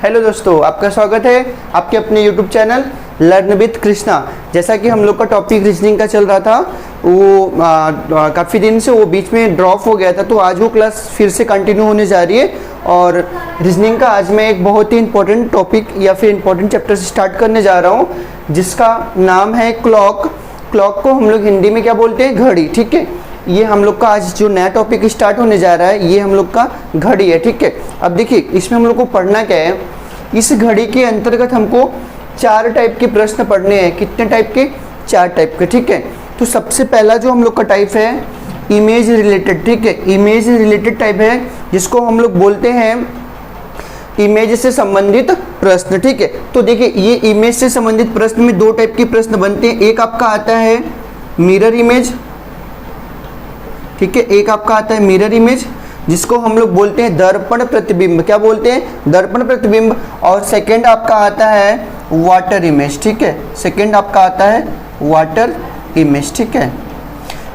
Hello दोस्तों, आपका स्वागत है आपके अपने YouTube channel learn with Krishna. जैसा कि हम लोग का टॉपिक रीजनिंग का चल रहा था, वो काफ़ी दिन से वो बीच में ड्रॉप हो गया था, तो आज वो क्लास फिर से कंटिन्यू होने जा रही है। और रीजनिंग का आज मैं एक बहुत ही इंपॉर्टेंट टॉपिक या फिर इंपॉर्टेंट चैप्टर से स्टार्ट करने जा रहा हूँ, जिसका नाम है क्लॉक। क्लॉक को हम लोग हिंदी में क्या बोलते हैं? घड़ी। ठीक है, ये हम लोग का आज जो नया टॉपिक स्टार्ट होने जा रहा है, ये हम लोग का घड़ी है। ठीक है, अब देखिए इसमें हम लोग को पढ़ना क्या है। इस घड़ी के अंतर्गत हमको 4 टाइप के प्रश्न पढ़ने हैं। कितने टाइप के? 4 टाइप के। ठीक है, तो सबसे पहला जो हम लोग का टाइप है इमेज रिलेटेड। ठीक है, इमेज रिलेटेड टाइप है, जिसको हम लोग बोलते हैं इमेज से संबंधित प्रश्न। ठीक है, तो देखिए ये इमेज से संबंधित प्रश्न में 2 टाइप के प्रश्न बनते हैं। एक आपका आता है मिरर इमेज। ठीक है, एक आपका आता है मिरर इमेज, जिसको हम लोग बोलते हैं दर्पण प्रतिबिंब। क्या बोलते हैं? दर्पण प्रतिबिंब। और सेकंड आपका आता है वाटर इमेज। ठीक है, सेकंड आपका आता है वाटर इमेज। ठीक है,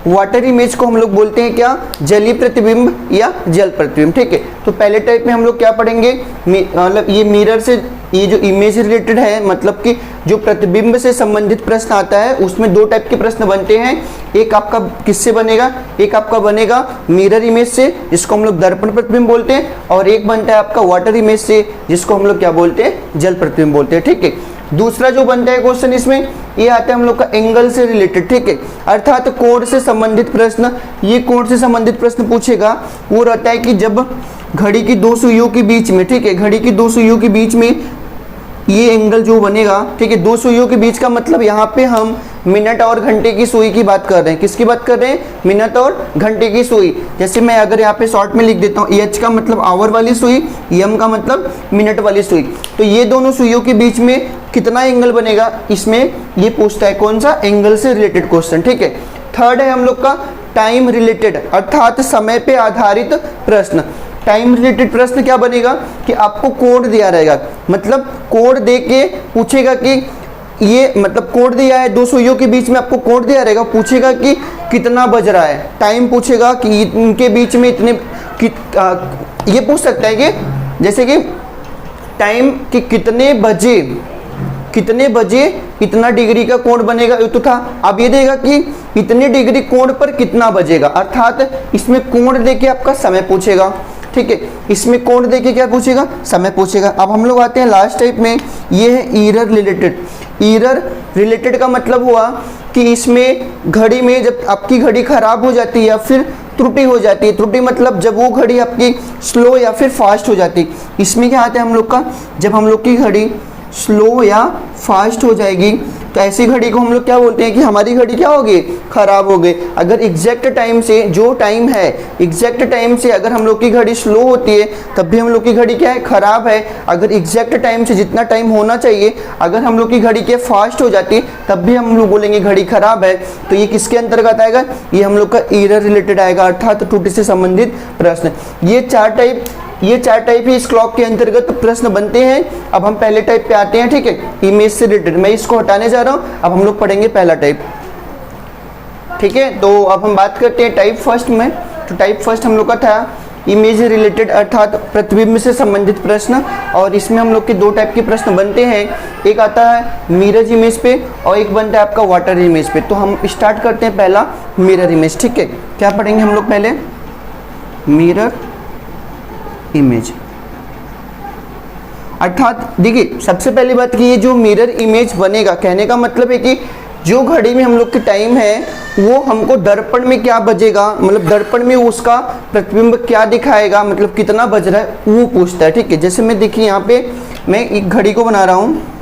वाटर इमेज को हम लोग बोलते हैं क्या? जलीय प्रतिबिंब या जल प्रतिबिंब। ठीक है, तो पहले टाइप में हम लोग क्या पढ़ेंगे? मतलब ये मिरर से, ये जो इमेज रिलेटेड है, मतलब कि जो प्रतिबिंब से संबंधित प्रश्न आता है, उसमें 2 टाइप के प्रश्न बनते हैं। एक आपका किससे बनेगा? एक आपका बनेगा मिरर इमेज से, जिसको हम लोग दर्पण प्रतिबिंब बोलते हैं, और एक बनता है आपका वाटर इमेज से, जिसको हम लोग क्या बोलते हैं? जल प्रतिबिंब बोलते हैं। ठीक है, दूसरा जो बनता है क्वेश्चन इसमें, ये आता है हम लोग का एंगल से रिलेटेड। ठीक है, अर्थात कोण से संबंधित प्रश्न। ये कोण से संबंधित प्रश्न पूछेगा, वो रहता है कि जब घड़ी की 2 सुइयों के बीच में, ठीक है, घड़ी की 2 सुइयों के बीच में ये एंगल जो बनेगा, ठीक है, 2 सुइयों के बीच का मतलब यहाँ पे हम मिनट और घंटे की सुई की बात कर रहे हैं। किसकी बात कर रहे हैं? मिनट और घंटे की सुई। जैसे मैं अगर यहाँ पे शॉर्ट में लिख देता हूँ, एच का मतलब आवर वाली सुई, एम का मतलब मिनट वाली सुई, तो ये दोनों सुइयों के बीच में कितना एंगल बनेगा, इसमें ये पूछता है। कौन सा? एंगल से रिलेटेड क्वेश्चन। ठीक है, थर्ड है हम लोग का टाइम रिलेटेड, अर्थात समय पे आधारित प्रश्न। टाइम रिलेटेड प्रश्न क्या बनेगा कि आपको कोड दिया रहेगा, मतलब कोड दे के पूछेगा कि ये, मतलब कोड दिया है 2 सुइयों के बीच में, आपको कोड दिया रहेगा, पूछेगा कि कितना बज रहा है, टाइम पूछेगा कि इनके बीच में इतने ये पूछ सकता है कि जैसे कि टाइम कि कितने बजे इतना डिग्री का कोण बनेगा, ये तो था। अब ये देगा कि इतने डिग्री कोण पर कितना बजेगा, अर्थात इसमें कोण देके आपका समय पूछेगा। ठीक है, इसमें कोण देके क्या पूछेगा? समय पूछेगा। अब हम लोग आते हैं लास्ट टाइप में, ये है एरर रिलेटेड। एरर रिलेटेड का मतलब हुआ कि इसमें घड़ी में जब आपकी घड़ी खराब हो जाती है या फिर त्रुटि हो जाती है, त्रुटि मतलब जब वो घड़ी आपकी स्लो या फिर फास्ट हो जाती है। इसमें क्या आता है हम लोग का, जब हम लोग की घड़ी स्लो या फास्ट हो जाएगी, तो ऐसी घड़ी को हम लोग क्या बोलते हैं कि हमारी घड़ी क्या होगी? खराब हो गई। अगर एग्जैक्ट टाइम से, जो टाइम है एग्जैक्ट टाइम से अगर हम लोग की घड़ी स्लो होती है, तब भी हम लोग की घड़ी क्या है? खराब है। अगर एग्जैक्ट टाइम से जितना टाइम होना चाहिए, अगर हम लोग की घड़ी क्या फास्ट हो जाती है, तब भी हम लोग बोलेंगे घड़ी खराब है। तो ये किसके अंतर्गत आएगा? ये हम लोग का एरर रिलेटेड आएगा, अर्थात त्रुटि से संबंधित प्रश्न। ये 4 टाइप ही इस क्लॉक के अंतर्गत प्रश्न बनते हैं। अब हम पहले टाइप पे आते हैं। ठीक है, इमेज से रिलेटेड, मैं इसको हटाने जा रहा हूँ। अब हम लोग पढ़ेंगे पहला टाइप। ठीक है, तो अब हम बात करते हैं टाइप फर्स्ट में। तो टाइप फर्स्ट हम लोग का था इमेज रिलेटेड, अर्थात प्रतिबिंब से संबंधित प्रश्न। और इसमें हम लोग के 2 टाइप के प्रश्न बनते हैं। एक आता है मिरर इमेज पे और एक बनता है आपका वाटर इमेज पे। तो हम स्टार्ट करते हैं पहला मिरर इमेज। ठीक है, क्या पढ़ेंगे हम लोग? पहले मिरर इमेज, अर्थात देखिए सबसे पहली बात कि ये जो मिरर इमेज बनेगा, कहने का मतलब है कि जो घड़ी में हम लोग की टाइम है, वो हमको दर्पण में क्या बजेगा, मतलब दर्पण में उसका प्रतिबिंब क्या दिखाएगा, मतलब कितना बज रहा है, वो पूछता है। ठीक है, जैसे मैं देखिए यहाँ पे मैं एक घड़ी को बना रहा हूँ।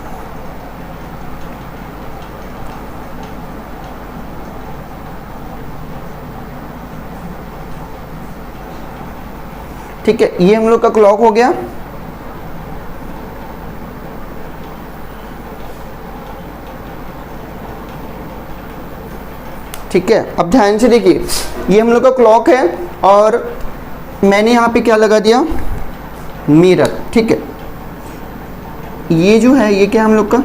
ठीक है, ये हम लोग का क्लॉक हो गया। ठीक है, अब ध्यान से देखिए, ये हम लोग का क्लॉक है और मैंने यहाँ पे क्या लगा दिया? मिरर। ठीक है, ये जो है ये क्या हम लोग का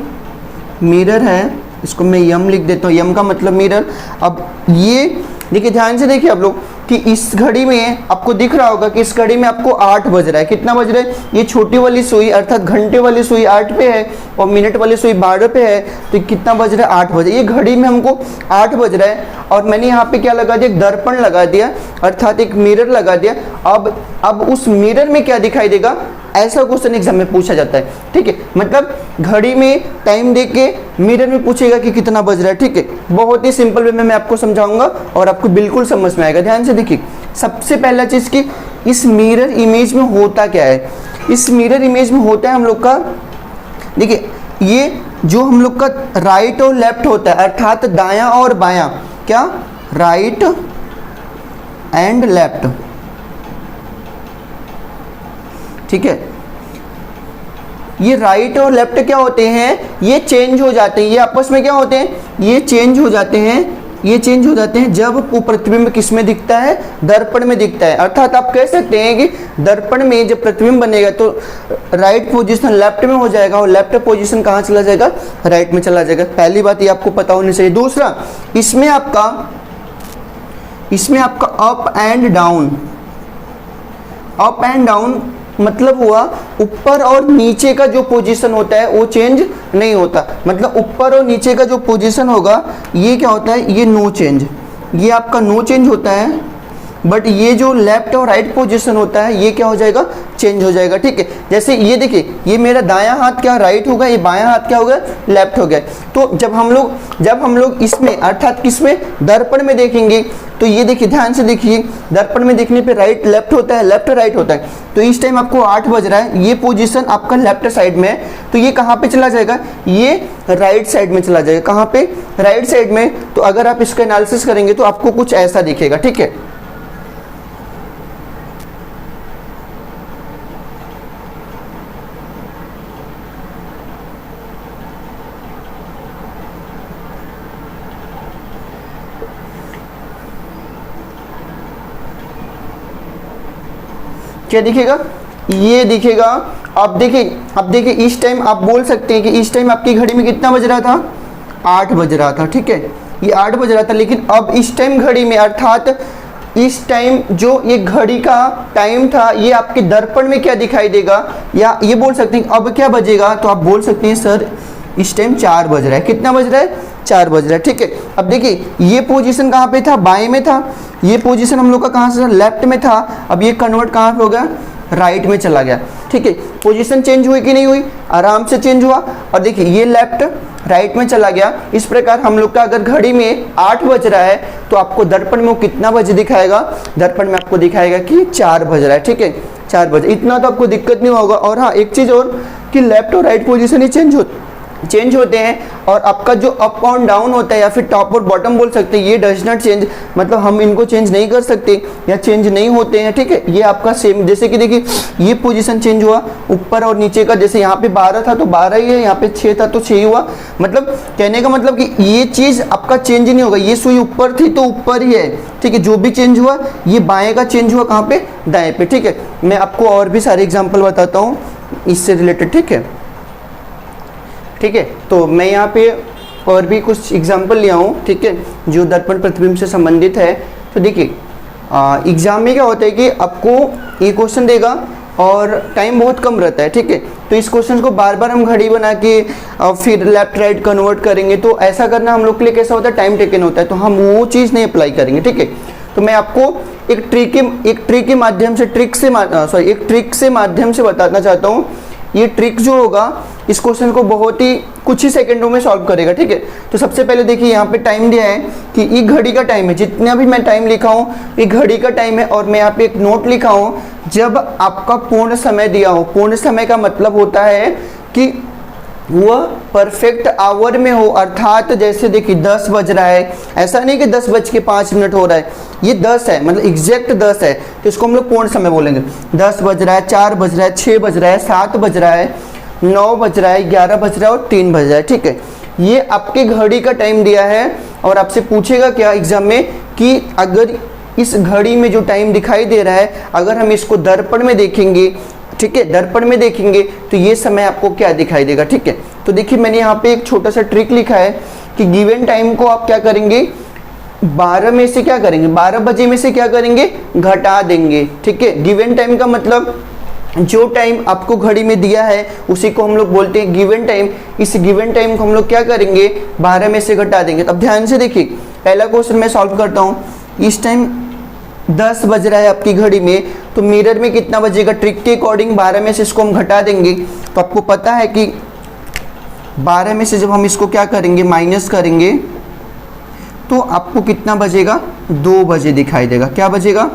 मिरर है, इसको मैं यम लिख देता हूँ। यम का मतलब मिरर। अब ये देखिए, ध्यान से देखिए आप लोग, कि इस घड़ी में आपको दिख रहा होगा कि इस घड़ी में आपको 8 बज रहा है। कितना बज रहा है? ये छोटी वाली सुई अर्थात घंटे वाली सुई 8 पे है और मिनट वाली सुई 12 पे है, तो कितना बज रहा है? 8 बजे। ये घड़ी में हमको 8 बज रहा है और मैंने यहाँ पे क्या लगा दिया? एक दर्पण लगा दिया अर्थात एक मिरर लगा दिया। अब उस मिरर में क्या दिखाई देगा? ऐसा क्वेश्चन एग्जाम में पूछा जाता है। ठीक है, मतलब घड़ी में टाइम देख के मिरर में पूछेगा कि कितना बज रहा है। ठीक है, बहुत ही सिंपल वे में मैं आपको समझाऊंगा और आपको बिल्कुल समझ में आएगा। ध्यान से देखिए, सबसे पहला चीज कि इस मिरर इमेज में होता क्या है। इस मिरर इमेज में होता है हम लोग का, देखिए ये जो हम लोग का राइट और लेफ्ट होता है अर्थात दायां और बायां, क्या? Right and left. ठीक है, ये राइट और लेफ्ट क्या होते हैं? ये चेंज हो जाते हैं, ये आपस में क्या होते हैं? ये चेंज हो जाते हैं, ये चेंज हो जाते हैं जब वो प्रतिबिंब किस में दिखता है? दर्पण में दिखता है। अर्थात आप कह सकते हैं कि दर्पण में जब प्रतिबिंब बनेगा तो राइट पोजीशन लेफ्ट में हो जाएगा और लेफ्ट पोजीशन कहाँ चला जाएगा? राइट में चला जाएगा। पहली बात ये आपको पता होनी चाहिए। दूसरा, इसमें आपका up and down, up and down मतलब हुआ ऊपर और नीचे का जो पोजीशन होता है वो चेंज नहीं होता। मतलब ऊपर और नीचे का जो पोजीशन होगा ये क्या होता है? ये नो चेंज, ये आपका नो चेंज होता है। बट ये जो लेफ्ट और राइट पोजीशन होता है ये क्या हो जाएगा? चेंज हो जाएगा। ठीक है, जैसे ये देखिए, ये मेरा दायां हाथ क्या राइट होगा, ये बायां हाथ क्या होगा? लेफ्ट हो गया। तो जब हम लोग इसमें अर्थात किसमें? दर्पण में देखेंगे तो ये देखिए, ध्यान से देखिए, दर्पण में देखने पे राइट लेफ्ट होता है, लेफ्ट राइट होता है। तो इस टाइम आपको 8 बज रहा है, ये पोजीशन आपका लेफ्ट साइड में है, तो ये कहाँ पे चला जाएगा? ये राइट साइड में चला जाएगा। कहाँ पे? राइट साइड में। तो अगर आप इसका एनालिसिस करेंगे तो आपको कुछ ऐसा दिखेगा। ठीक है, क्या दिखेगा? ये दिखेगा। अब देखिए इस टाइम आप बोल सकते हैं कि इस टाइम आपकी घड़ी में कितना बज रहा था? 8 बज रहा था। ठीक है, ये 8 बज रहा था, लेकिन अब इस टाइम घड़ी में अर्थात इस टाइम जो ये घड़ी का टाइम था ये आपके दर्पण में क्या दिखाई देगा? या ये बोल सकते हैं अब क्या बजेगा? तो आप बोल सकते हैं सर इस टाइम 4 बज रहा है। कितना बज रहा है? 4 बज रहा है। ठीक है, अब देखिए ये पोजीशन कहाँ पे था? बाएं में था। ये पोजीशन हम लोग का कहाँ से? लेफ्ट में था। अब ये कन्वर्ट कहाँ पे हो गया? राइट में चला गया। ठीक है, पोजीशन चेंज हुई कि नहीं हुई? आराम से चेंज हुआ। और देखिए ये लेफ्ट राइट में चला गया। इस प्रकार हम लोग का अगर घड़ी में 8 बज रहा है तो आपको दर्पण में वो कितना बजे दिखाएगा? दर्पण में आपको दिखाएगा कि 4 बज रहा है। ठीक है, 4 बजे। इतना तो आपको दिक्कत नहीं होगा। और हाँ, एक चीज़ और कि लेफ्ट और राइट पोजीशन ही चेंज होते हैं और आपका जो अप और डाउन होता है या फिर टॉप और बॉटम बोल सकते हैं, ये डज नॉट चेंज, मतलब हम इनको चेंज नहीं कर सकते या चेंज नहीं होते हैं। ठीक है, ये आपका सेम, जैसे कि देखिए ये पोजीशन चेंज हुआ ऊपर और नीचे का, जैसे यहाँ पे 12 था तो 12 ही है, यहाँ पे 6 था तो 6 ही हुआ। मतलब कहने का मतलब कि ये चीज़ आपका चेंज नहीं होगा। ये सुई ऊपर थी तो ऊपर ही है। ठीक है, जो भी चेंज हुआ ये बाएँ का चेंज हुआ कहाँ पे? दाएँ पे। ठीक है, मैं आपको और भी सारे एग्जाम्पल बताता हूँ इससे रिलेटेड। ठीक है, तो मैं यहाँ पे और भी कुछ एग्जाम्पल लिया हूँ। ठीक है, जो दर्पण प्रतिबिंब से संबंधित है। तो देखिए एग्जाम में क्या होता है कि आपको ये क्वेश्चन देगा और टाइम बहुत कम रहता है। ठीक है, तो इस क्वेश्चन को बार बार हम घड़ी बना के फिर लेफ्ट राइट कन्वर्ट करेंगे तो ऐसा करना हम लोग के लिए कैसा होता है? टाइम टेकन होता है, तो हम वो चीज़ नहीं अप्लाई करेंगे। ठीक है, तो मैं आपको एक ट्रिक के माध्यम से ट्रिक से माध्यम से बताना चाहता हूँ। ये ट्रिक जो होगा इस क्वेश्चन को बहुत ही कुछ ही सेकंडों में सॉल्व करेगा। ठीक है, तो सबसे पहले देखिए यहाँ पे टाइम दिया है कि ये घड़ी का टाइम है। जितना भी मैं टाइम लिखा हूँ ये घड़ी का टाइम है और मैं यहाँ पे एक नोट लिखा हूँ जब आपका पूर्ण समय दिया हो। पूर्ण समय का मतलब होता है कि वह परफेक्ट आवर में हो, अर्थात जैसे देखिए 10 बज रहा है, ऐसा नहीं कि 10:05 हो रहा है, ये 10 है, मतलब एग्जैक्ट 10 है, तो इसको हम लोग पूर्ण समय बोलेंगे। 10 बज रहा है, 4 बज रहा है, 6 बज रहा है, 7 बज रहा है, 9 बज रहा है, 11 बज रहा है और 3 बज रहा है। ठीक है, ये आपके घड़ी का टाइम दिया है और आपसे पूछेगा क्या एग्जाम में कि अगर इस घड़ी में जो टाइम दिखाई दे रहा है अगर हम इसको दर्पण में देखेंगे, ठीक है, दर्पण में देखेंगे तो ये समय आपको क्या दिखाई देगा। ठीक है, तो देखिए मैंने यहाँ पे एक छोटा सा ट्रिक लिखा है कि गिवन टाइम को आप क्या करेंगे, 12 में से क्या करेंगे, 12 बजे में से क्या करेंगे, घटा देंगे। ठीक है, गिवन टाइम का मतलब जो टाइम आपको घड़ी में दिया है उसी को हम लोग बोलते हैं गिवन टाइम। इस गिवन टाइम को हम लोग क्या करेंगे, 12 में से घटा देंगे। तब ध्यान से देखिए, पहला क्वेश्चन मैं सॉल्व करता हूँ। इस टाइम 10 बज रहा है आपकी घड़ी में, तो मिरर में कितना बजेगा, ट्रिक के अकॉर्डिंग 12 में से इसको हम घटा देंगे। तो आपको पता है कि 12 में से जब हम इसको क्या करेंगे, माइनस करेंगे, तो आपको कितना बजेगा, 2 बजे दिखाई देगा। क्या बजेगा,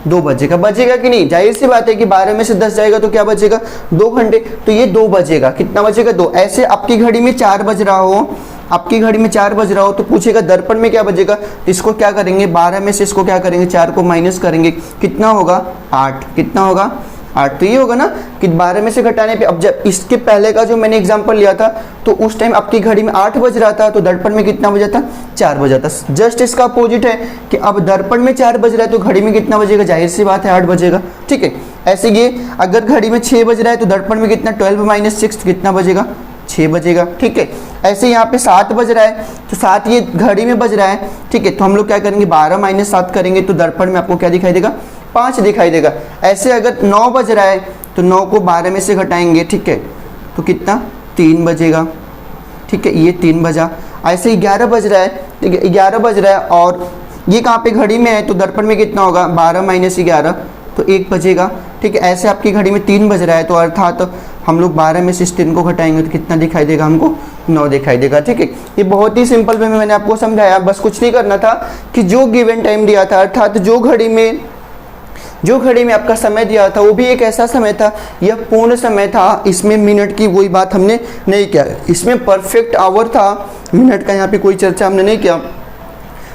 2 बजेगा। बजेगा कि नहीं, जाहिर सी बात है कि 12 में से 10 जाएगा तो क्या बचेगा, 2 घंटे, तो ये 2 बजेगा। कितना बजेगा, 2। ऐसे आपकी घड़ी में 4 बज रहा हो, आपकी घड़ी में 4 बज रहा हो, तो पूछेगा दर्पण में क्या बजेगा, तो इसको क्या करेंगे, 12 में से इसको क्या करेंगे, 4 को माइनस करेंगे, कितना होगा, 8। कितना होगा, 8। तो ये होगा ना कि 12 में से घटाने पे, अब जब इसके पहले का जो मैंने एग्जांपल लिया था तो उस टाइम आपकी घड़ी में 8 बज रहा था, तो दर्पण में कितना बजा था, 4 बजा था। जस्ट इसका अपोजिट है कि अब दर्पण में 4 बज रहा है तो घड़ी में कितना बजेगा, जाहिर सी बात है 8 बजेगा। ठीक है, ऐसे ये अगर घड़ी में 6 बज रहा है तो दर्पण में कितना, 12 माइनस 6 कितना बजेगा, 6 बजेगा। ठीक है, ऐसे यहाँ पे 7 बज रहा है तो 7 ये घड़ी में बज रहा है। ठीक है, तो हम लोग क्या करेंगे, 12 माइनस 7 करेंगे तो दर्पण में आपको क्या दिखाई देगा, 5 दिखाई देगा। ऐसे अगर 9 बज रहा है तो 9 को 12 में से घटाएंगे, ठीक है, तो कितना, 3 बजेगा। ठीक है, ये 3 बजा। ऐसे 11 बज रहा है, ठीक है, 11 बज रहा है और ये कहाँ पे घड़ी में है, तो दर्पण में कितना होगा, 12 माइनस 11 तो 1 बजेगा। ठीक है, ऐसे आपकी घड़ी में 3 बज रहा है, तो अर्थात तो हम लोग 12 में से इस 3 को घटाएंगे तो कितना दिखाई देगा हमको, 9 दिखाई देगा। ठीक है, ये बहुत ही सिंपल वे में मैंने आपको समझाया, बस कुछ नहीं करना था कि जो गिवन टाइम दिया था, अर्थात जो घड़ी में आपका समय दिया था वो भी एक ऐसा समय था, यह पूर्ण समय था, इसमें मिनट की कोई बात हमने नहीं किया, इसमें परफेक्ट आवर था, मिनट का यहाँ पे कोई चर्चा हमने नहीं किया।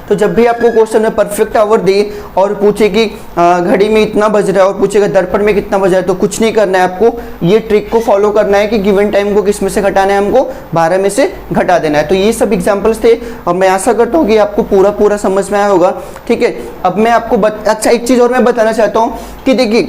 तो जब भी आपको क्वेश्चन में परफेक्ट आवर दे और पूछे कि घड़ी में इतना बज रहा है और पूछेगा दर्पण में कितना बज रहा है, तो कुछ नहीं करना है, आपको ये ट्रिक को फॉलो करना है कि गिवन टाइम को किस में से घटाना है, हमको 12 में से घटा देना है। तो ये सब एग्जांपल्स थे और मैं आशा करता हूँ कि आपको पूरा समझ में आया होगा। ठीक है, अब मैं आपको अच्छा एक चीज़ और मैं बताना चाहता हूँ कि देखिए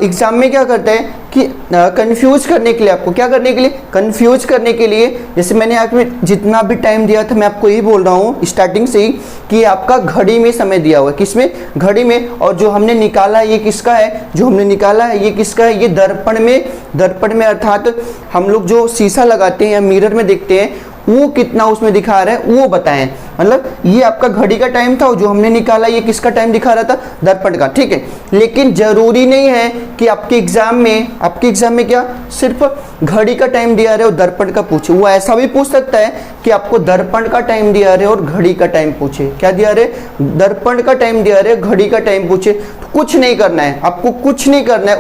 एग्जाम में क्या करते हैं कि कंफ्यूज करने के लिए, आपको क्या करने के लिए, कंफ्यूज करने के लिए, जैसे मैंने आपको जितना भी टाइम दिया था मैं आपको यही बोल रहा हूँ स्टार्टिंग से ही कि आपका घड़ी में समय दिया हुआ है, किसमें, घड़ी में, और जो हमने निकाला है ये किसका है, जो हमने निकाला है ये किसका है, ये दर्पण में अर्थात हम लोग जो शीशा लगाते हैं या मिरर में देखते हैं वो कितना उसमें दिखा रहा है वो बताएं। मतलब ये आपका घड़ी का टाइम था, जो हमने निकाला ये किसका टाइम दिखा रहा था, दर्पण का। ठीक है, लेकिन जरूरी नहीं है कि आपके एग्जाम में क्या सिर्फ घड़ी का टाइम दिया रहे और दर्पण का पूछे, वो ऐसा भी पूछ सकता है कि आपको दर्पण का टाइम दिया रहे और घड़ी का टाइम पूछे। क्या दिया रहे, दर्पण का टाइम दिया रहे, घड़ी का टाइम पूछे। तो कुछ नहीं करना है, आपको कुछ नहीं करना है,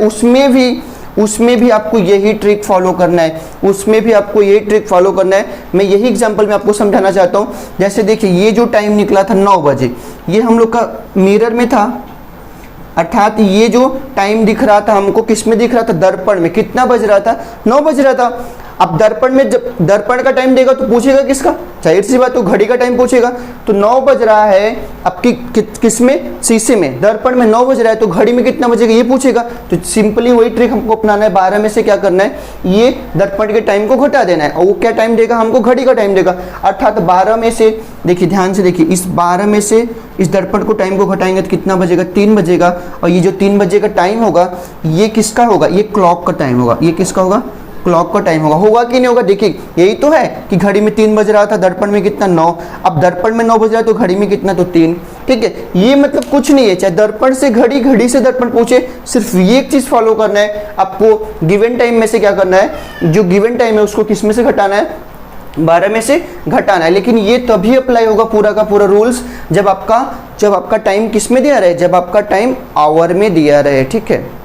उसमें भी आपको यही ट्रिक फॉलो करना है, मैं यही एग्जांपल में आपको समझाना चाहता हूँ। जैसे देखिए ये जो टाइम निकला था 9 बजे, ये हम लोग का मिरर में था, अर्थात ये जो टाइम दिख रहा था हमको किस में दिख रहा था, दर्पण में। कितना बज रहा था, 9 बज रहा था। अब दर्पण में जब दर्पण का टाइम देगा तो पूछेगा किसका, जाहिर सी बात तो घड़ी का टाइम पूछेगा। तो 9 बज रहा है आपकी किस में, शीशे में, दर्पण में 9 बज रहा है, तो घड़ी में कितना बजेगा ये पूछेगा। तो सिंपली वही ट्रिक हमको अपनाना है, 12 में से क्या करना है, ये दर्पण के टाइम को घटा देना है और वो क्या टाइम देगा हमको, घड़ी का टाइम देगा। अर्थात 12 में से देखिए, ध्यान से देखिए, इस 12 में से इस दर्पण को टाइम को घटाएंगे तो कितना बजेगा, 3 बजेगा। और ये जो 3 बजे का टाइम होगा ये किसका होगा, ये क्लॉक का टाइम होगा। ये किसका होगा, क्लॉक का टाइम होगा कि नहीं होगा। देखिए यही तो है कि घड़ी में 3 बज रहा था, दर्पण में कितना, 9। अब दर्पण में 9 बज रहा है तो घड़ी में कितना, तो 3। ठीक है, ये मतलब कुछ नहीं है, चाहे दर्पण से घड़ी, घड़ी से दर्पण पूछे, सिर्फ ये एक चीज फॉलो करना है आपको। गिवन टाइम में से क्या करना है, जो गिवन टाइम है उसको किस में से घटाना है, 12 में से घटाना है। लेकिन ये तभी अप्लाई होगा पूरा का पूरा रूल्स जब आपका टाइम किस में दिया रहे, जब आपका टाइम आवर में दिया रहे। ठीक है।